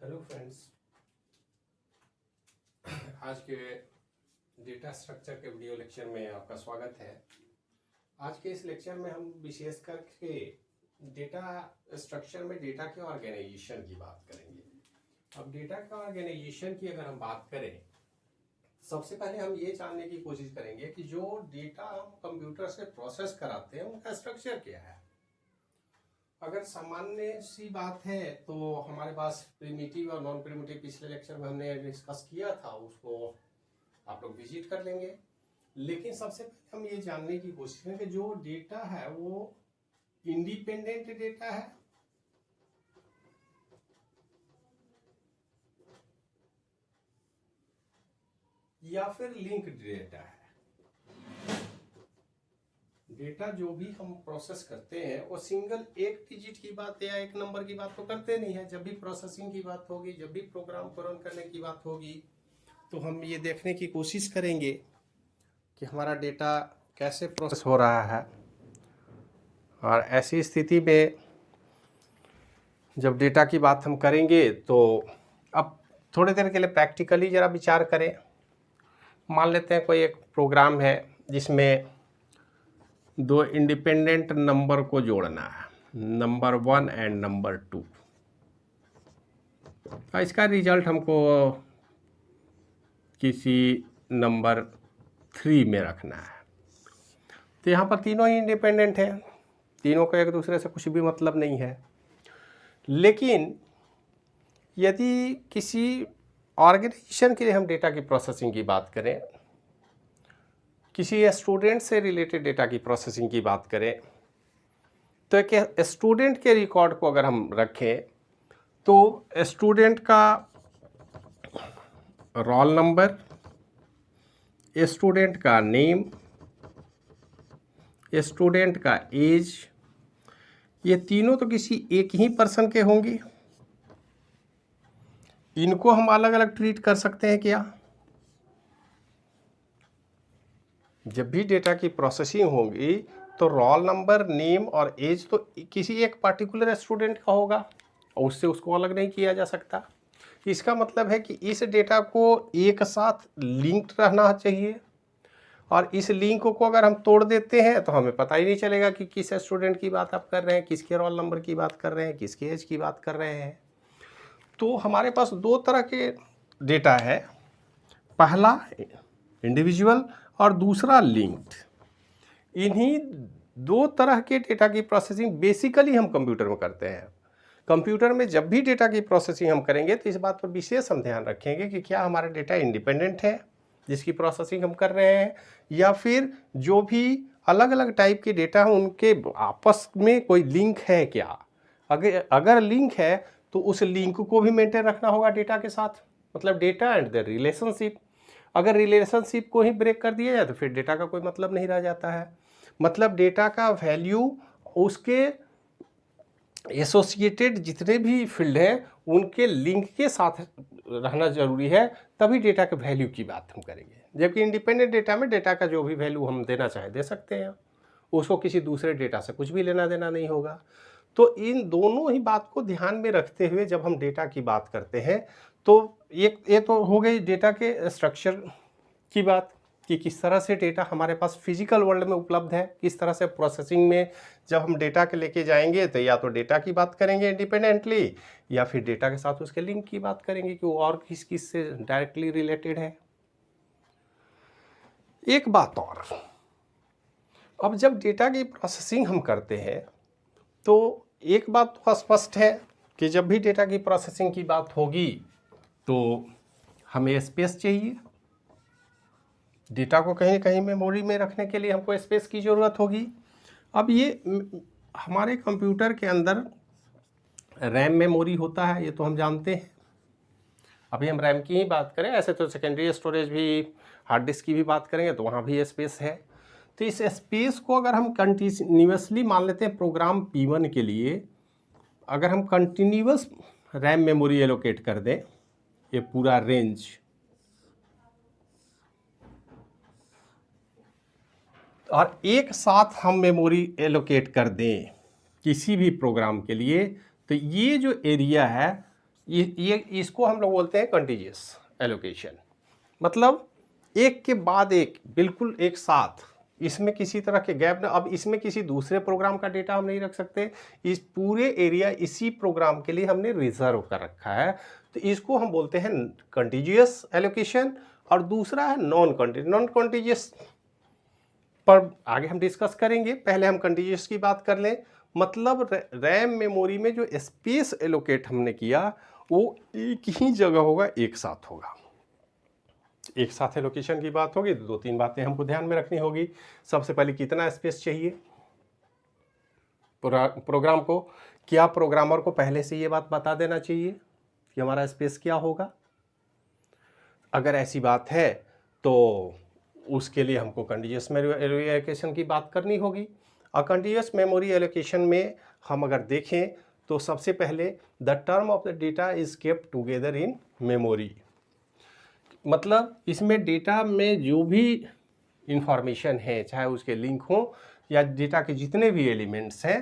Hello friends, आज के data structure के वीडियो लेक्चर में आपका स्वागत है। आज के इस लेक्चर में हम विशेष करके डेटा स्ट्रक्चर में डेटा के ऑर्गेनाइजेशन की बात करेंगे। अब डेटा के ऑर्गेनाइजेशन की अगर हम बात करें, सबसे पहले हम ये जानने की कोशिश करेंगे कि जो डेटा हम कंप्यूटर से प्रोसेस कराते हैं उनका स्ट्रक्चर क्या है। अगर सामान्य सी बात है तो हमारे पास प्रिमिटिव और नॉन प्रिमिटिव पिछले लेक्चर में हमने डिस्कस किया था, उसको आप लोग विजिट कर लेंगे। लेकिन सबसे पहले हम ये जानने की कोशिश करें कि जो डेटा है वो इंडिपेंडेंट डेटा है या फिर लिंक्ड डेटा है। डेटा जो भी हम प्रोसेस करते हैं वो सिंगल एक डिजिट की बात या एक नंबर की बात तो करते नहीं है। जब भी प्रोसेसिंग की बात होगी, जब भी प्रोग्राम को रन करने की बात होगी, तो हम ये देखने की कोशिश करेंगे कि हमारा डेटा कैसे प्रोसेस हो रहा है। और ऐसी स्थिति में जब डेटा की बात हम करेंगे तो अब थोड़ी देर के लिए प्रैक्टिकली ज़रा विचार करें। मान लेते हैं कोई एक प्रोग्राम है जिसमें दो इंडिपेंडेंट नंबर को जोड़ना है, नंबर 1 एंड नंबर 2। इसका रिजल्ट हमको किसी नंबर 3 में रखना है। तो यहाँ पर तीनों ही इंडिपेंडेंट हैं, तीनों को एक दूसरे से कुछ भी मतलब नहीं है। लेकिन यदि किसी ऑर्गेनाइजेशन के लिए हम डेटा की प्रोसेसिंग की बात करें, किसी स्टूडेंट से रिलेटेड डेटा की प्रोसेसिंग की बात करें, तो एक स्टूडेंट के रिकॉर्ड को अगर हम रखें तो स्टूडेंट का रोल नंबर, स्टूडेंट का नेम, स्टूडेंट का एज, ये तीनों तो किसी एक ही पर्सन के होंगे। इनको हम अलग अलग ट्रीट कर सकते हैं क्या? जब भी डेटा की प्रोसेसिंग होगी तो रोल नंबर, नेम और एज तो किसी एक पार्टिकुलर स्टूडेंट का होगा और उससे उसको अलग नहीं किया जा सकता। इसका मतलब है कि इस डेटा को एक साथ लिंक्ड रहना चाहिए, और इस लिंक को अगर हम तोड़ देते हैं तो हमें पता ही नहीं चलेगा कि किस स्टूडेंट की बात आप कर रहे हैं, किसके रोल नंबर की बात कर रहे हैं, किसके एज की बात कर रहे हैं। तो हमारे पास दो तरह के डेटा है, पहला इंडिविजुअल और दूसरा लिंक्ड। इन्हीं दो तरह के डेटा की प्रोसेसिंग बेसिकली हम कंप्यूटर में करते हैं। कंप्यूटर में जब भी डेटा की प्रोसेसिंग हम करेंगे तो इस बात पर विशेष हम ध्यान रखेंगे कि क्या हमारा डेटा इंडिपेंडेंट है जिसकी प्रोसेसिंग हम कर रहे हैं, या फिर जो भी अलग अलग टाइप के डेटा हैं उनके आपस में कोई लिंक है क्या। अगर लिंक है तो उस लिंक को भी मेंटेन रखना होगा डेटा के साथ, मतलब डेटा एंड द रिलेशनशिप। अगर रिलेशनशिप को ही ब्रेक कर दिया जाए तो फिर डेटा का कोई मतलब नहीं रह जाता है। मतलब डेटा का वैल्यू उसके एसोसिएटेड जितने भी फील्ड हैं उनके लिंक के साथ रहना जरूरी है, तभी डेटा के वैल्यू की बात हम करेंगे। जबकि इंडिपेंडेंट डेटा में डेटा का जो भी वैल्यू हम देना चाहें दे सकते हैं, उसको किसी दूसरे डेटा से कुछ भी लेना देना नहीं होगा। तो इन दोनों ही बात को ध्यान में रखते हुए जब हम डेटा की बात करते हैं तो ये तो हो गई डेटा के स्ट्रक्चर की बात कि किस तरह से डेटा हमारे पास फिजिकल वर्ल्ड में उपलब्ध है, किस तरह से प्रोसेसिंग में जब हम डेटा के लेके जाएंगे तो या तो डेटा की बात करेंगे इंडिपेंडेंटली, या फिर डेटा के साथ उसके लिंक की बात करेंगे कि वो और किस किस से डायरेक्टली रिलेटेड है। एक बात और, अब जब डेटा की प्रोसेसिंग हम करते हैं तो एक बात तो स्पष्ट है कि जब भी डेटा की प्रोसेसिंग की बात होगी तो हमें स्पेस चाहिए। डेटा को कहीं कहीं मेमोरी में रखने के लिए हमको स्पेस की ज़रूरत होगी। अब ये हमारे कंप्यूटर के अंदर रैम मेमोरी होता है, ये तो हम जानते हैं। अभी हम रैम की ही बात करें, ऐसे तो सेकेंडरी स्टोरेज भी, हार्ड डिस्क की भी बात करेंगे तो वहाँ भी स्पेस है। तो इस स्पेस को अगर हम कंटिन्यूसली मान लेते हैं प्रोग्राम P1 के लिए, अगर हम कंटिन्यूस रैम मेमोरी एलोकेट कर दें, ये पूरा रेंज, और एक साथ हम मेमोरी एलोकेट कर दें किसी भी प्रोग्राम के लिए, तो ये जो एरिया है ये इसको हम लोग बोलते हैं कंटीजियस एलोकेशन। मतलब एक के बाद एक, बिल्कुल एक साथ, इसमें किसी तरह के गैप ना। अब इसमें किसी दूसरे प्रोग्राम का डेटा हम नहीं रख सकते, इस पूरे एरिया इसी प्रोग्राम के लिए हमने रिजर्व कर रखा है, तो इसको हम बोलते हैं कंटीजियस एलोकेशन। और दूसरा है नॉन कंटीजियस, पर आगे हम डिस्कस करेंगे, पहले हम कंटीजियस की बात कर लें। मतलब रैम मेमोरी में जो स्पेस एलोकेट हमने किया वो एक ही जगह होगा, एक साथ होगा। एक साथ एलोकेशन की बात होगी तो 2-3 बातें हमको ध्यान में रखनी होगी। सबसे पहले कितना स्पेस चाहिए प्रोग्राम को, क्या प्रोग्रामर को पहले से ये बात बता देना चाहिए कि हमारा स्पेस क्या होगा। अगर ऐसी बात है तो उसके लिए हमको कंटीन्यूअस मेमोरी एलोकेशन की बात करनी होगी। और कंटीन्यूअस मेमोरी एलोकेशन में हम अगर देखें तो सबसे पहले the term of the data is kept together in memory. मतलब इसमें डेटा में जो भी इंफॉर्मेशन है, चाहे उसके लिंक हो या डेटा के जितने भी एलिमेंट्स हैं,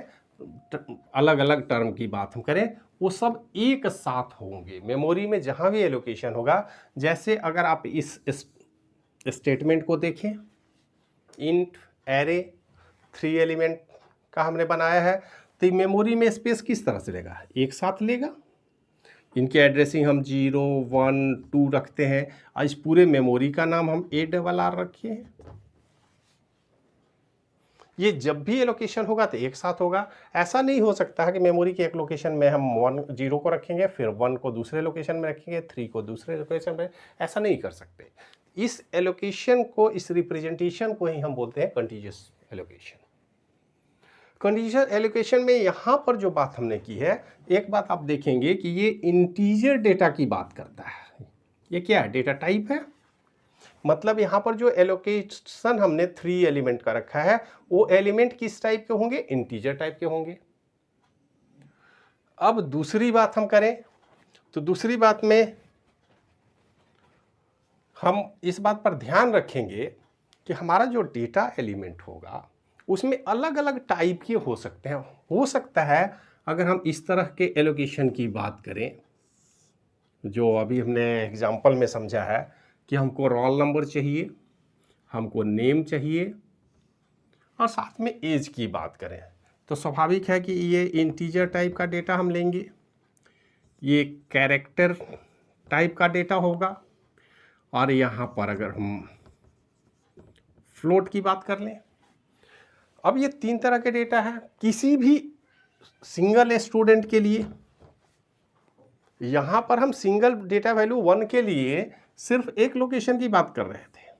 अलग अलग टर्म की बात हम करें, वो सब एक साथ होंगे मेमोरी में जहाँ भी एलोकेशन होगा। जैसे अगर आप इस स्टेटमेंट को देखें, इंट एरे 3 एलिमेंट का हमने बनाया है, तो मेमोरी में स्पेस किस तरह से लेगा, एक साथ लेगा। इनके एड्रेसिंग हम 0, 1, 2 रखते हैं, और इस पूरे मेमोरी का नाम हम ARR रखे हैं। ये जब भी एलोकेशन होगा तो एक साथ होगा। ऐसा नहीं हो सकता है कि मेमोरी के एक लोकेशन में हम 0 को रखेंगे, फिर 1 को दूसरे लोकेशन में रखेंगे, 3 को दूसरे लोकेशन में, ऐसा नहीं कर सकते। इस एलोकेशन को, इस रिप्रेजेंटेशन को ही हम बोलते हैं कंटीन्यूअस एलोकेशन। कंटीन्यूअस एलोकेशन में यहाँ पर जो बात हमने की है, एक बात आप देखेंगे कि ये इंटीजर डेटा की बात करता है। ये क्या है, डेटा टाइप है। मतलब यहाँ पर जो एलोकेशन हमने 3 एलिमेंट का रखा है, वो एलिमेंट किस टाइप के होंगे, इंटीजर टाइप के होंगे। अब दूसरी बात हम करें तो दूसरी बात में हम इस बात पर ध्यान रखेंगे कि हमारा जो डेटा एलिमेंट होगा उसमें अलग अलग टाइप के हो सकते हैं। हो सकता है अगर हम इस तरह के एलोकेशन की बात करें, जो अभी हमने एग्जाम्पल में समझा है कि हमको रोल नंबर चाहिए, हमको नेम चाहिए, और साथ में एज की बात करें, तो स्वाभाविक है कि ये इंटीजर टाइप का डेटा हम लेंगे, ये कैरेक्टर टाइप का डेटा होगा। और यहाँ पर अगर हम फ्लोट की बात कर लें, अब ये 3 तरह के डेटा है। किसी भी सिंगल स्टूडेंट के लिए यहाँ पर हम सिंगल डेटा वैल्यू 1 के लिए सिर्फ एक लोकेशन की बात कर रहे थे।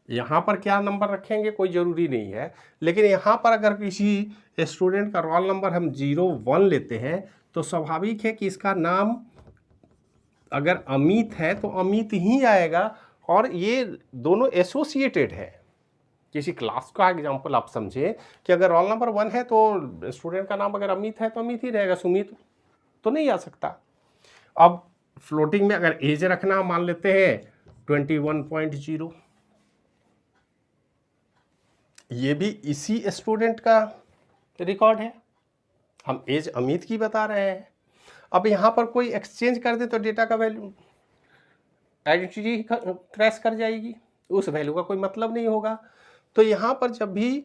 यहाँ पर क्या नंबर रखेंगे कोई ज़रूरी नहीं है, लेकिन यहाँ पर अगर किसी स्टूडेंट का रोल नंबर हम 01 लेते हैं तो स्वाभाविक है कि इसका नाम अगर अमित है तो अमित ही आएगा, और ये दोनों एसोसिएटेड है। किसी क्लास का एग्जाम्पल आप समझें कि अगर रोल नंबर 1 है तो स्टूडेंट का नाम अगर अमित है तो अमित ही रहेगा, सुमित तो नहीं आ सकता। अब फ्लोटिंग में अगर एज रखना मान लेते हैं 21.0, ये भी इसी स्टूडेंट का रिकॉर्ड है, हम एज अमित की बता रहे हैं। अब यहाँ पर कोई एक्सचेंज कर दे तो डेटा का वैल्यू आइडेंटिटी क्रैश कर जाएगी, उस वैल्यू का कोई मतलब नहीं होगा। तो यहाँ पर जब भी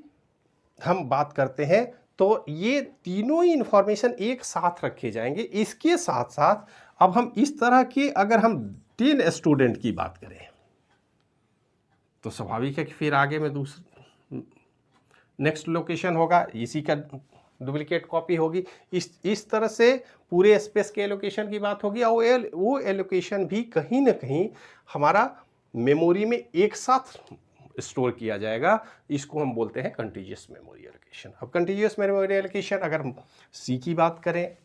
हम बात करते हैं तो ये तीनों ही इंफॉर्मेशन एक साथ रखे जाएंगे। इसके साथ साथ अब हम इस तरह की अगर हम 10 स्टूडेंट की बात करें तो स्वाभाविक है कि फिर आगे में नेक्स्ट लोकेशन होगा, इसी का डुप्लीकेट कॉपी होगी। इस तरह से पूरे स्पेस के एलोकेशन की बात होगी, और वो एलोकेशन भी कहीं ना कहीं हमारा मेमोरी में एक साथ स्टोर किया जाएगा। इसको हम बोलते हैं कंटीन्यूअस मेमोरी एलोकेशन। अब कंटीन्यूअस मेमोरी एलोकेशन अगर हम सी की बात करें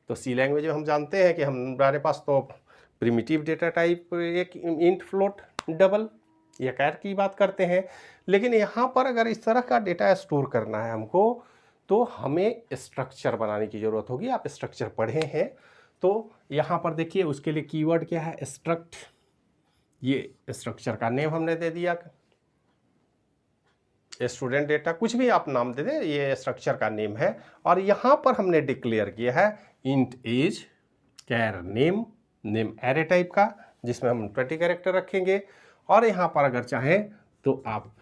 तो सी लैंग्वेज में हम जानते हैं कि हमारे पास तो प्रिमिटिव डेटा टाइप एक इंट फ्लोट डबल या कैर की बात करते हैं। लेकिन यहाँ पर अगर इस तरह का डेटा स्टोर करना है हमको तो हमें स्ट्रक्चर बनाने की ज़रूरत होगी। आप स्ट्रक्चर पढ़े हैं तो यहाँ पर देखिए उसके लिए कीवर्ड क्या है, स्ट्रक्ट। ये स्ट्रक्चर का नेम हमने दे दिया, स्टूडेंट डेटा कुछ भी आप नाम दे दें, ये स्ट्रक्चर का नेम है। और यहाँ पर हमने डिक्लेयर किया है इंट एज कैर नेम, नेम एरे टाइप का जिसमें हम 20 कैरेक्टर रखेंगे। और यहाँ पर अगर चाहें तो आप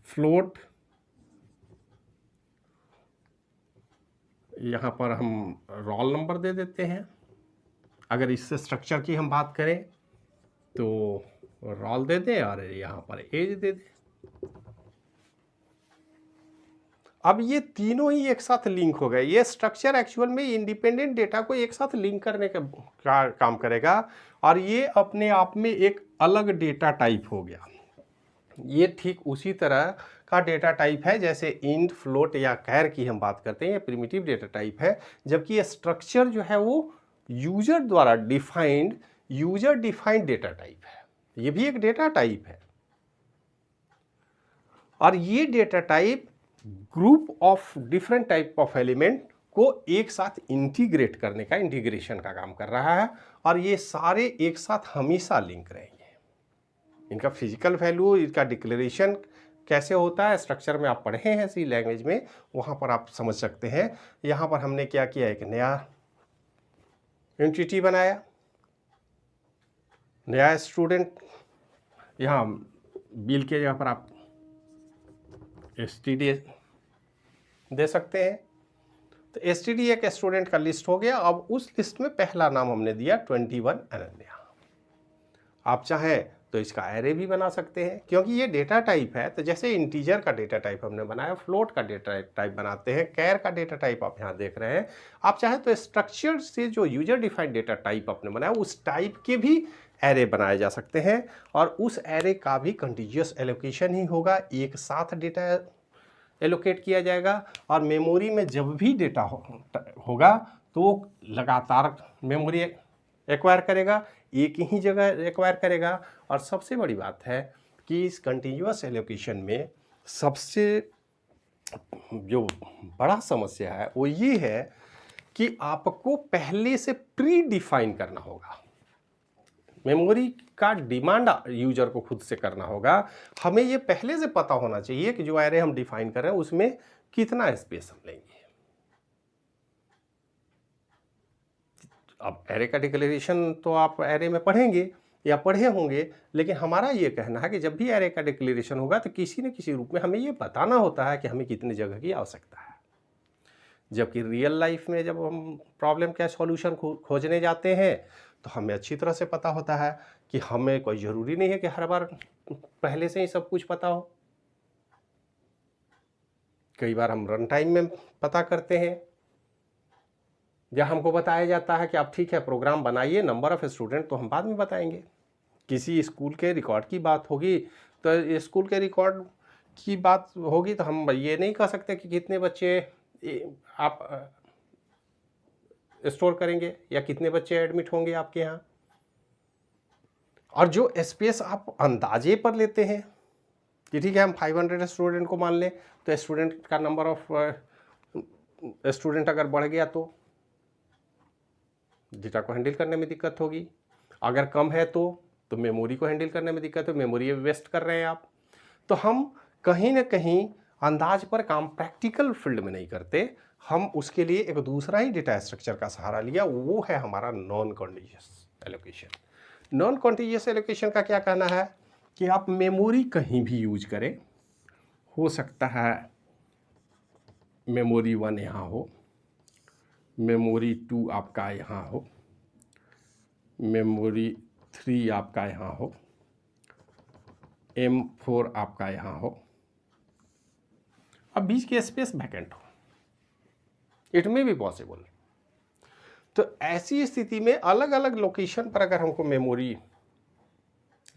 फ्लोट, यहाँ पर हम रोल नंबर दे देते हैं। अगर इससे स्ट्रक्चर की हम बात करें तो रोल दे दें और यहाँ पर एज दे दें। अब ये तीनों ही एक साथ लिंक हो गए। ये स्ट्रक्चर एक्चुअल में इंडिपेंडेंट डेटा को एक साथ लिंक करने का काम करेगा और ये अपने आप में एक अलग डेटा टाइप हो गया। ये ठीक उसी तरह का डेटा टाइप है जैसे इंट, फ्लोट या कैर की हम बात करते हैं, ये प्रिमिटिव डेटा टाइप है। जबकि ये स्ट्रक्चर जो है वो यूजर द्वारा defined, user defined data type है। ये भी एक डेटा टाइप है और ये data type group of different type of element को एक साथ इंटीग्रेट करने का, इंटीग्रेशन का काम कर रहा है। और ये सारे एक साथ हमेशा लिंक रहेंगे। इनका फिजिकल वैल्यू, इनका डिक्लेरेशन कैसे होता है स्ट्रक्चर में आप पढ़े हैं सी लैंग्वेज में, वहाँ पर आप समझ सकते हैं। यहाँ पर हमने क्या किया, एक नया एंटिटी बनाया, नया स्टूडेंट। यहाँ बिल के जगह पर आप STD दे सकते हैं। तो STD एक स्टूडेंट का लिस्ट हो गया। अब उस लिस्ट में पहला नाम हमने दिया 21 अनन्या। आप चाहें तो इसका एरे भी बना सकते हैं क्योंकि ये डेटा टाइप है। तो जैसे इंटीजर का डेटा टाइप हमने बनाया, फ्लोट का डेटा टाइप बनाते हैं, कैर का डेटा टाइप आप यहाँ देख रहे हैं। आप चाहें तो स्ट्रक्चर से जो यूजर डिफाइंड डेटा टाइप आपने बनाया उस टाइप के भी एरे बनाए जा सकते हैं और उस एरे का भी कंटीन्यूअस एलोकेशन ही होगा। एक साथ डेटा एलोकेट किया जाएगा और मेमोरी में जब भी डेटा होगा तो लगातार मेमोरी एक्वायर करेगा, एक ही जगह एक्वायर करेगा। और सबसे बड़ी बात है कि इस कंटीन्यूअस एलोकेशन में सबसे जो बड़ा समस्या है वो ये है कि आपको पहले से प्री डिफाइन करना होगा। मेमोरी का डिमांड यूजर को खुद से करना होगा। हमें ये पहले से पता होना चाहिए कि जो एरे हम डिफाइन कर रहे हैं उसमें कितना स्पेस हम लेंगे। अब एरे का डिक्लेरेशन तो आप एरे में पढ़ेंगे या पढ़े होंगे, लेकिन हमारा ये कहना है कि जब भी एरे का डिक्लेरेशन होगा तो किसी न किसी रूप में हमें ये बताना होता है कि हमें कितनी जगह की आवश्यकता है। जबकि रियल लाइफ में जब हम प्रॉब्लम का सॉल्यूशन खोजने जाते हैं तो हमें अच्छी तरह से पता होता है कि हमें कोई ज़रूरी नहीं है कि हर बार पहले से ही सब कुछ पता हो। कई बार हम रन टाइम में पता करते हैं या हमको बताया जाता है कि आप ठीक है प्रोग्राम बनाइए, नंबर ऑफ़ स्टूडेंट तो हम बाद में बताएंगे। किसी स्कूल के रिकॉर्ड की बात होगी तो स्कूल के रिकॉर्ड की बात होगी तो हम ये नहीं कह सकते कि कितने बच्चे आप स्टोर करेंगे या कितने बच्चे एडमिट होंगे आपके यहाँ। और जो स्पेस आप अंदाजे पर लेते हैं कि ठीक है हम 500 स्टूडेंट को मान लें, तो स्टूडेंट का नंबर ऑफ स्टूडेंट अगर बढ़ गया तो डेटा को हैंडल करने में दिक्कत होगी। अगर कम है तो मेमोरी को हैंडल करने में दिक्कत है, मेमोरी वेस्ट कर रहे हैं आप। तो हम कहीं ना कहीं अंदाज पर काम प्रैक्टिकल फील्ड में नहीं करते, हम उसके लिए एक दूसरा ही डेटा स्ट्रक्चर का सहारा लिया, वो है हमारा non contiguous allocation. Non contiguous allocation का क्या कहना है कि आप मेमोरी कहीं भी यूज करें, हो सकता है मेमोरी 1 यहाँ हो, मेमोरी 2 आपका यहाँ हो, मेमोरी 3 आपका यहाँ हो, M4 आपका यहाँ हो, अब बीच के स्पेस वैकेंट हो, इट में भी पॉसिबल। तो ऐसी स्थिति में अलग अलग लोकेशन पर अगर हमको मेमोरी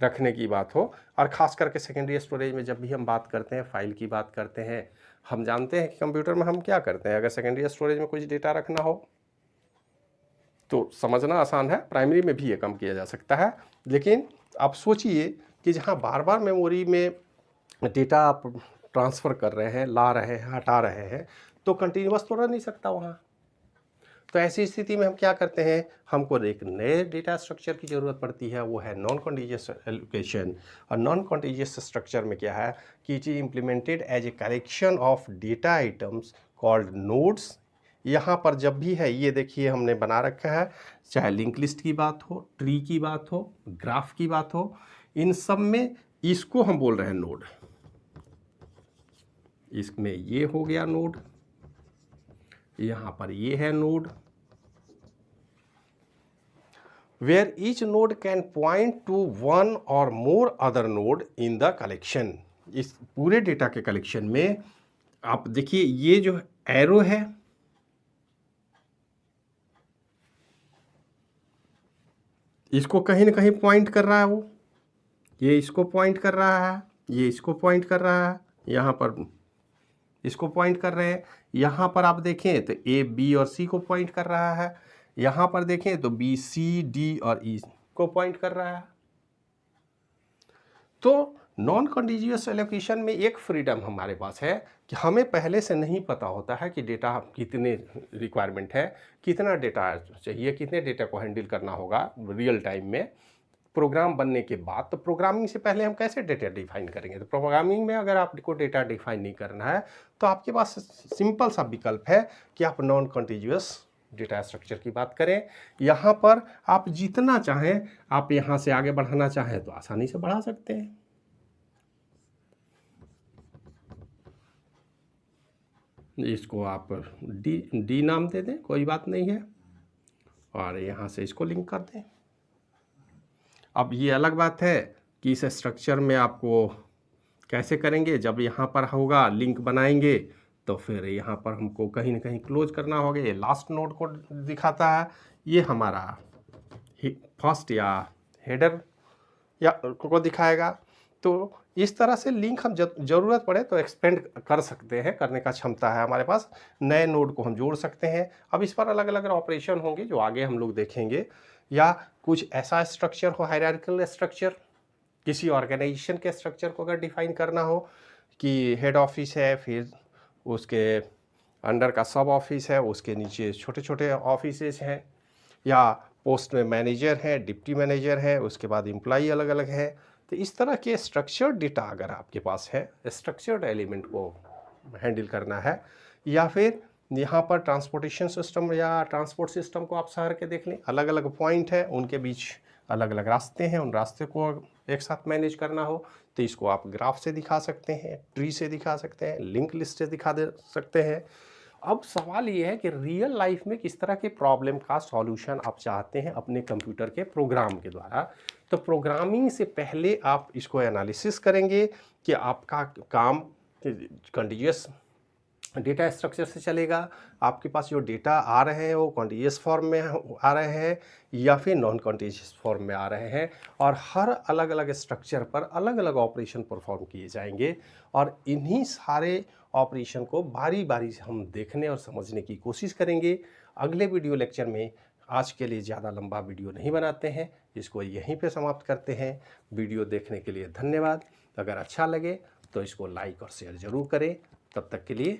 रखने की बात हो, और ख़ास करके सेकेंडरी स्टोरेज में जब भी हम बात करते हैं, फाइल की बात करते हैं, हम जानते हैं कि कंप्यूटर में हम क्या करते हैं, अगर सेकेंडरी स्टोरेज में कुछ डेटा रखना हो तो समझना आसान है, प्राइमरी में भी ये कम किया जा सकता है। लेकिन आप सोचिए कि जहाँ बार बार मेमोरी में डेटा आप ट्रांसफ़र कर रहे हैं, ला रहे हैं, हटा रहे हैं, तो कंटिन्यूअस तो रह नहीं सकता वहाँ। तो ऐसी स्थिति में हम क्या करते हैं, हमको एक नए डेटा स्ट्रक्चर की ज़रूरत पड़ती है, वो है नॉन कॉन्टिजियस एलोकेशन। और नॉन कॉन्टिजियस स्ट्रक्चर में क्या है कि it is implemented as a collection of data items called nodes यहाँ पर जब भी है, ये देखिए हमने बना रखा है, चाहे लिंक लिस्ट की बात हो, ट्री की बात हो, ग्राफ की बात हो, इन सब में इसको हम बोल रहे हैं नोड। इसमें ये हो गया नोड, यहाँ पर ये है node, where each node can point to one or more other node in the collection। इस पूरे डेटा के कलेक्शन में आप देखिए ये जो एरो है, इसको कहीं ना कहीं पॉइंट कर रहा है, वो ये इसको पॉइंट कर रहा है, ये इसको पॉइंट कर रहा है, यहाँ पर इसको पॉइंट कर रहे हैं। यहाँ पर आप देखें तो ए बी और सी को पॉइंट कर रहा है, यहाँ पर देखें तो बी सी डी और ई को पॉइंट कर रहा है। तो नॉन कॉन्टिग्युअस एलोकेशन में एक फ्रीडम हमारे पास है कि हमें पहले से नहीं पता होता है कि डेटा कितने रिक्वायरमेंट है, कितना डेटा चाहिए, कितने डेटा को हैंडल करना होगा रियल टाइम में प्रोग्राम बनने के बाद। तो प्रोग्रामिंग से पहले हम कैसे डेटा डिफाइन करेंगे? तो प्रोग्रामिंग में अगर आपको डेटा डिफाइन नहीं करना है तो आपके पास सिंपल सा विकल्प है कि आप नॉन कॉन्टिग्युअस डेटा स्ट्रक्चर की बात करें। यहाँ पर आप जितना चाहें, आप यहाँ से आगे बढ़ाना चाहें तो आसानी से बढ़ा सकते हैं। इसको आप डी नाम दे दें, कोई बात नहीं है, और यहाँ से इसको लिंक कर दें। अब ये अलग बात है कि इस स्ट्रक्चर में आपको कैसे करेंगे। जब यहाँ पर होगा लिंक बनाएंगे तो फिर यहाँ पर हमको कहीं ना कहीं क्लोज करना होगा। ये लास्ट नोड को दिखाता है, ये हमारा फर्स्ट या हेडर या को दिखाएगा। तो इस तरह से लिंक हम ज़रूरत पड़े तो एक्सपेंड कर सकते हैं, करने का क्षमता है हमारे पास। नए नोड को हम जोड़ सकते हैं। अब इस पर अलग अलग ऑपरेशन होंगे जो आगे हम लोग देखेंगे। या कुछ ऐसा स्ट्रक्चर हो, हायरार्किकल स्ट्रक्चर, किसी ऑर्गेनाइजेशन के स्ट्रक्चर को अगर डिफाइन करना हो कि हेड ऑफिस है, फिर उसके अंडर का सब ऑफिस है, उसके नीचे छोटे छोटे ऑफिसेस हैं, या पोस्ट में मैनेजर है, डिप्टी मैनेजर है, उसके बाद एम्प्लॉई अलग अलग है। तो इस तरह के स्ट्रक्चर्ड डेटा अगर आपके पास है, स्ट्रक्चर्ड एलिमेंट को हैंडल करना है, या फिर यहाँ पर ट्रांसपोर्टेशन सिस्टम या ट्रांसपोर्ट सिस्टम को आप शहर के देख लें, अलग अलग पॉइंट है, उनके बीच अलग अलग रास्ते हैं, उन रास्ते को एक साथ मैनेज करना हो तो इसको आप ग्राफ से दिखा सकते हैं, ट्री से दिखा सकते हैं, लिंक लिस्ट से दिखा दे सकते हैं। अब सवाल ये है कि रियल लाइफ में किस तरह के प्रॉब्लम का सॉल्यूशन आप चाहते हैं अपने कंप्यूटर के प्रोग्राम के द्वारा। तो प्रोग्रामिंग से पहले आप इसको एनालिसिस करेंगे कि आपका काम कंटीन्यूअस डेटा स्ट्रक्चर से चलेगा, आपके पास जो डेटा आ रहे हैं वो कॉन्टिग्युअस फॉर्म में आ रहे हैं या फिर नॉन कॉन्टिग्युअस फॉर्म में आ रहे हैं, और हर अलग अलग स्ट्रक्चर पर अलग अलग ऑपरेशन परफॉर्म किए जाएंगे। और इन्हीं सारे ऑपरेशन को बारी बारी से हम देखने और समझने की कोशिश करेंगे। अगले वीडियो लेक्चर में, आज के लिए ज़्यादा लंबा वीडियो नहीं बनाते हैं, इसको यहीं पे समाप्त करते हैं। वीडियो देखने के लिए धन्यवाद। अगर अच्छा लगे तो इसको लाइक और शेयर ज़रूर करें। तब तक के लिए